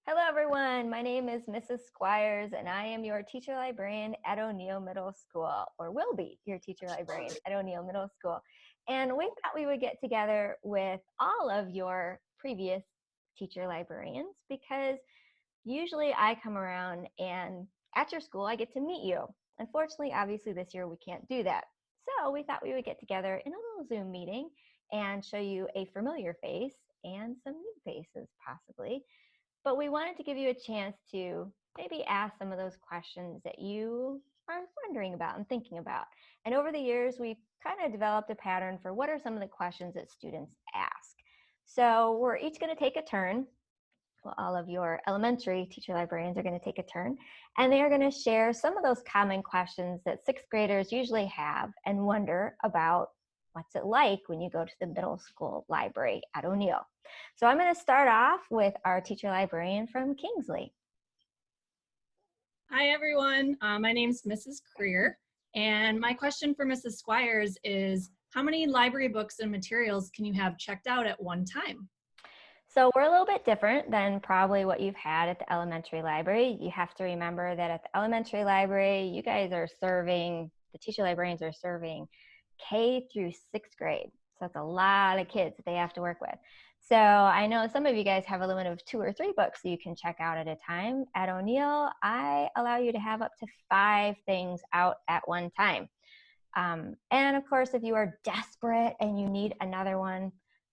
Hello everyone, my name is Mrs. Squires and I am your teacher librarian at O'Neill Middle School, or will be your teacher librarian at O'Neill Middle School. And we thought we would get together with all of your previous teacher librarians because usually I come around and at your school I get to meet you. Unfortunately, obviously this year we can't do that. So we thought we would get together in a little Zoom meeting and show you a familiar face and some new faces possibly. But we wanted to give you a chance to maybe ask some of those questions that you are wondering about and thinking about. And over the years, we've kind of developed a pattern for what are some of the questions that students ask. So we're each going to take a turn. Well, all of your elementary teacher librarians are going to take a turn, and they are going to share some of those common questions that sixth graders usually have and wonder about what's it like when you go to the middle school library at O'Neill. So I'm going to start off with our teacher librarian from Kingsley. Hi, everyone. My name is Mrs. Creer, and my question for Mrs. Squires is, how many library books and materials can you have checked out at one time? So we're a little bit different than probably what you've had at the elementary library. You have to remember that at the elementary library, you guys are serving, the teacher librarians are serving K through sixth grade. So it's a lot of kids that they have to work with. So I know some of you guys have a limit of 2 or 3 books that you can check out at a time. At O'Neill, I allow you to have up to 5 things out at one time. And of course, if you are desperate and you need another one,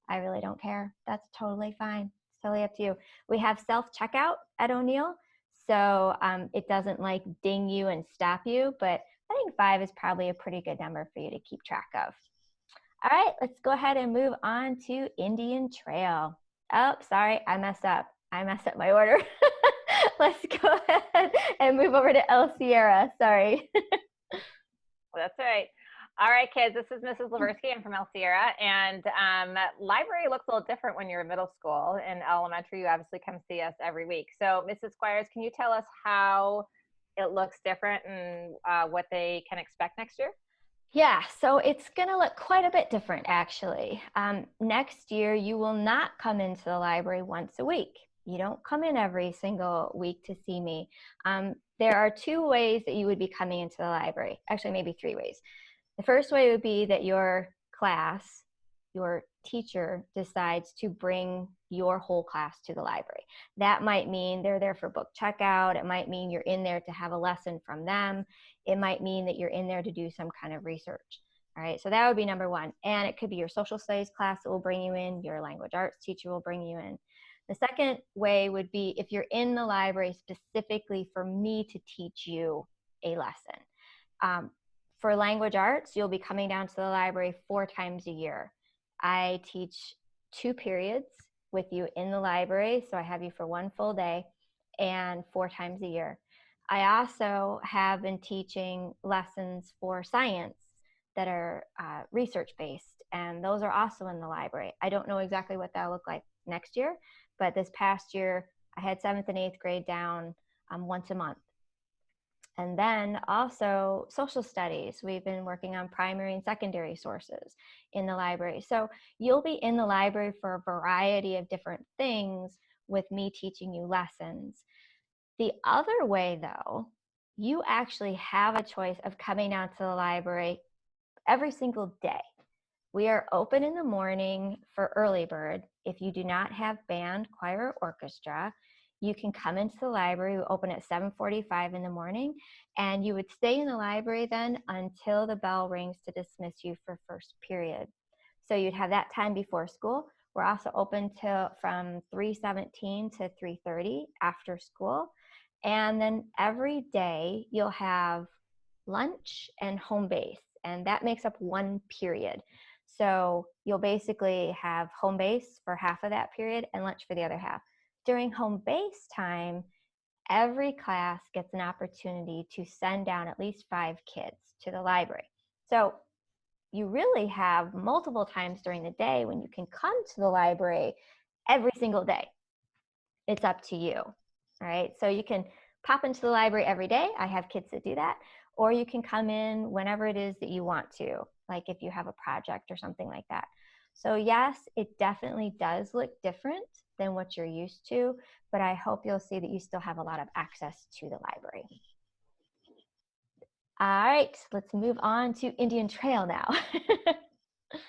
I really don't care. That's totally fine. It's totally up to you. We have self-checkout at O'Neill, so it doesn't like ding you and stop you, but I think 5 is probably a pretty good number for you to keep track of. All right, let's go ahead and move on to Indian Trail. Oh, sorry, I messed up. I messed up my order. Let's go ahead and move over to El Sierra. Sorry. That's right. All right, kids, this is Mrs. Leversky. I'm from El Sierra, and library looks a little different when you're in middle school. In elementary, you obviously come see us every week. So, Mrs. Squires, can you tell us how it looks different and what they can expect next year? Yeah, so it's going to look quite a bit different, actually. Next year, you will not come into the library once a week. You don't come in every single week to see me. There are 2 ways that you would be coming into the library. Actually, maybe 3 ways. The first way would be that your class, your teacher decides to bring your whole class to the library. That might mean they're there for book checkout. It might mean you're in there to have a lesson from them. It might mean that you're in there to do some kind of research. All right, so that would be number 1. And it could be your social studies class that will bring you in, your language arts teacher will bring you in. The second way would be if you're in the library specifically for me to teach you a lesson. For language arts, you'll be coming down to the library 4 times a year. I teach 2 periods with you in the library, so I have you for 1 full day and 4 times a year. I also have been teaching lessons for science that are research-based, and those are also in the library. I don't know exactly what that'll look like next year, but this past year, I had 7th and 8th grade down once a month. And then also social studies. We've been working on primary and secondary sources in the library. So you'll be in the library for a variety of different things with me teaching you lessons. The other way, though, you actually have a choice of coming out to the library every single day. We are open in the morning for early bird. If you do not have band, choir, or orchestra, you can come into the library. We open at 7:45 in the morning, and you would stay in the library then until the bell rings to dismiss you for first period. So you'd have that time before school. We're also open from 3:17 to 3:30 after school. And then every day you'll have lunch and home base, and that makes up 1 period. So you'll basically have home base for half of that period and lunch for the other half. During home base time, every class gets an opportunity to send down at least 5 kids to the library. So you really have multiple times during the day when you can come to the library every single day. It's up to you, all right? So you can pop into the library every day. I have kids that do that. Or you can come in whenever it is that you want to, like if you have a project or something like that. So yes, it definitely does look different than what you're used to, but I hope you'll see that you still have a lot of access to the library. All right, let's move on to Indian Trail now.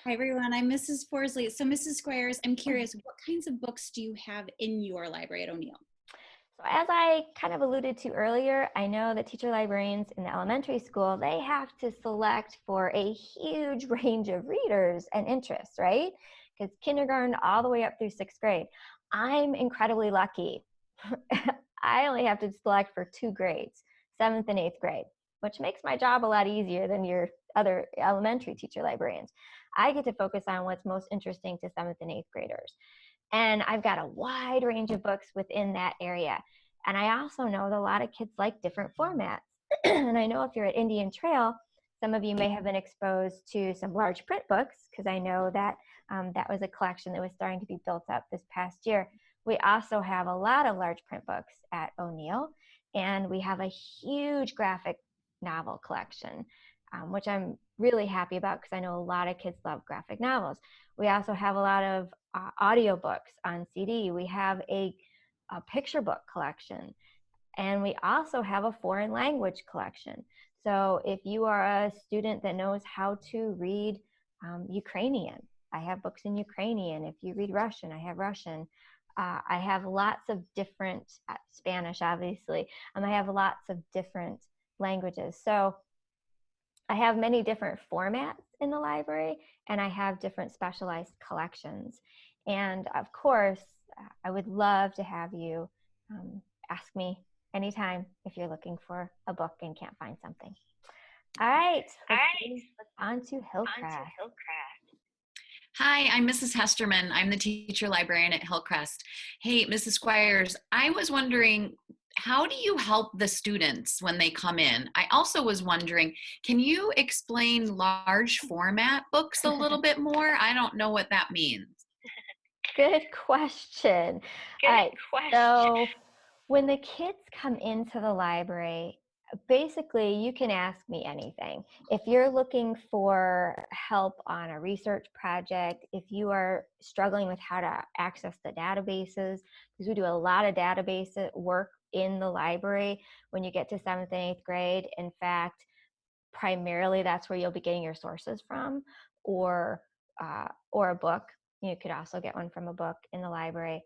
Hi everyone, I'm Mrs. Forsley. So Mrs. Squires, I'm curious, what kinds of books do you have in your library at O'Neill? So as I kind of alluded to earlier, I know that teacher librarians in the elementary school, they have to select for a huge range of readers and interests, right? Because kindergarten all the way up through 6th grade. I'm incredibly lucky. I only have to select for 2 grades, 7th and 8th grade, which makes my job a lot easier than your other elementary teacher librarians. I get to focus on what's most interesting to 7th and 8th graders. And I've got a wide range of books within that area. And I also know that a lot of kids like different formats. And I know if you're at Indian Trail, some of you may have been exposed to some large print books, because I know that that was a collection that was starting to be built up this past year. We also have a lot of large print books at O'Neill, and we have a huge graphic novel collection, which I'm really happy about because I know a lot of kids love graphic novels. We also have a lot of audiobooks on CD. We have a picture book collection, and we also have a foreign language collection. So if you are a student that knows how to read Ukrainian, I have books in Ukrainian. If you read Russian, I have Russian. I have lots of different, Spanish obviously, I have lots of different languages. So I have many different formats in the library, and I have different specialized collections. And of course, I would love to have you ask me anytime if you're looking for a book and can't find something. All right, let's on to Hillcrest. Hi, I'm Mrs. Hesterman. I'm the teacher librarian at Hillcrest. Hey, Mrs. Squires, I was wondering, how do you help the students when they come in? I also was wondering, can you explain large format books a little bit more? I don't know what that means. Good question. All right, so when the kids come into the library, basically you can ask me anything. If you're looking for help on a research project, if you are struggling with how to access the databases, because we do a lot of database work in the library when you get to 7th and 8th grade. In fact, primarily that's where you'll be getting your sources from, or a book. You could also get one from a book in the library.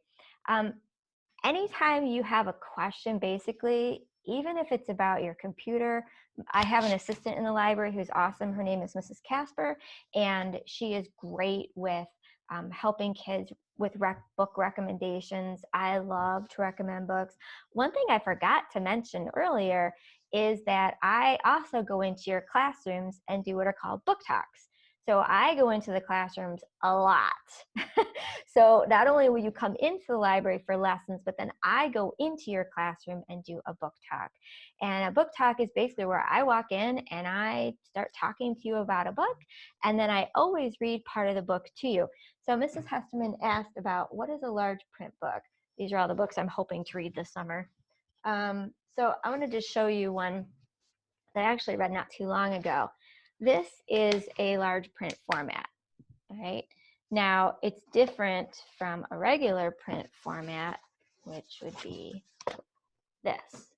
Anytime you have a question, basically, even if it's about your computer, I have an assistant in the library who's awesome. Her name is Mrs. Casper, and she is great with helping kids with book recommendations. I love to recommend books. One thing I forgot to mention earlier is that I also go into your classrooms and do what are called book talks. So I go into the classrooms a lot. So not only will you come into the library for lessons, but then I go into your classroom and do a book talk. And a book talk is basically where I walk in and I start talking to you about a book, and then I always read part of the book to you. So Mrs. Hesterman asked about what is a large print book. These are all the books I'm hoping to read this summer. So I wanted to show you one that I actually read not too long ago. This is a large print format, all right? Now, it's different from a regular print format, which would be this,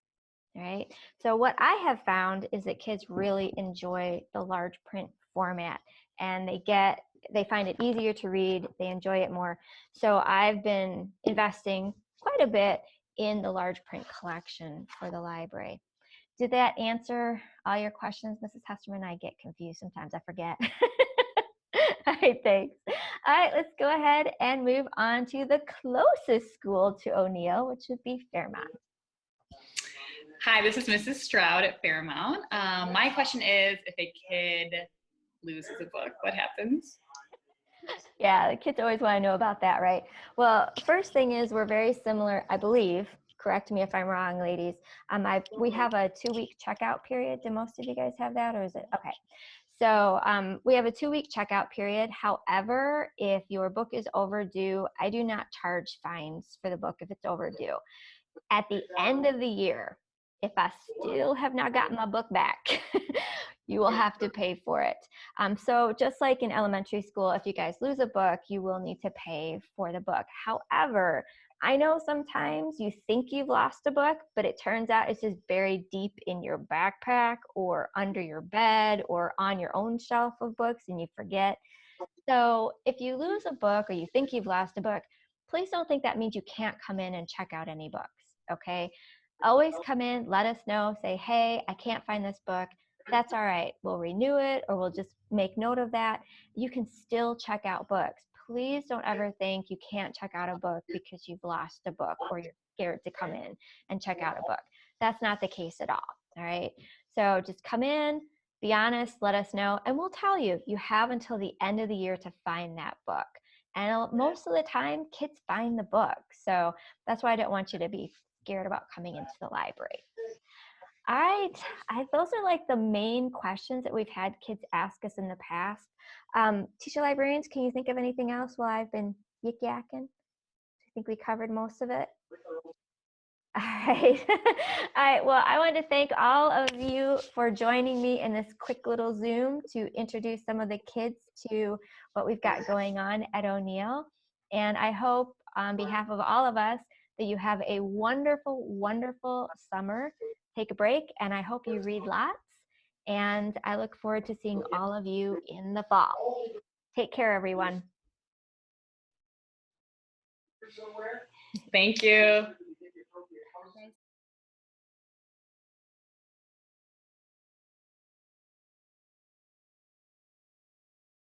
all right? So what I have found is that kids really enjoy the large print format, and they find it easier to read, they enjoy it more. So I've been investing quite a bit in the large print collection for the library. Did that answer all your questions, Mrs. Hesterman? I get confused sometimes, I forget. All right, thanks. All right, let's go ahead and move on to the closest school to O'Neill, which would be Fairmont. Hi, this is Mrs. Stroud at Fairmount. My question is, if a kid loses a book, what happens? Yeah, the kids always want to know about that, right? Well, first thing is we're very similar, I believe. Correct me if I'm wrong, ladies. We have a 2-week checkout period. Do most of you guys have that, or is it? Okay. So we have a 2-week checkout period. However, if your book is overdue, I do not charge fines for the book if it's overdue. At the end of the year, if I still have not gotten my book back, you will have to pay for it. So just like in elementary school, if you guys lose a book, you will need to pay for the book. However, I know sometimes you think you've lost a book, but it turns out it's just buried deep in your backpack or under your bed or on your own shelf of books and you forget. So if you lose a book or you think you've lost a book, please don't think that means you can't come in and check out any books, okay? Always come in, let us know, say, hey, I can't find this book. That's all right. We'll renew it or we'll just make note of that. You can still check out books. Please don't ever think you can't check out a book because you've lost a book or you're scared to come in and check out a book. That's not the case at all right? So just come in, be honest, let us know, and we'll tell you. You have until the end of the year to find that book. And most of the time, kids find the book. So that's why I don't want you to be scared about coming into the library. All right, those are like the main questions that we've had kids ask us in the past. Teacher librarians, can you think of anything else while I've been yik-yakking? I think we covered most of it. All right. All right. Well, I want to thank all of you for joining me in this quick little Zoom to introduce some of the kids to what we've got going on at O'Neill. And I hope on behalf of all of us that you have a wonderful, wonderful summer. Take a break, and I hope you read lots. And I look forward to seeing all of you in the fall. Take care, everyone. Thank you.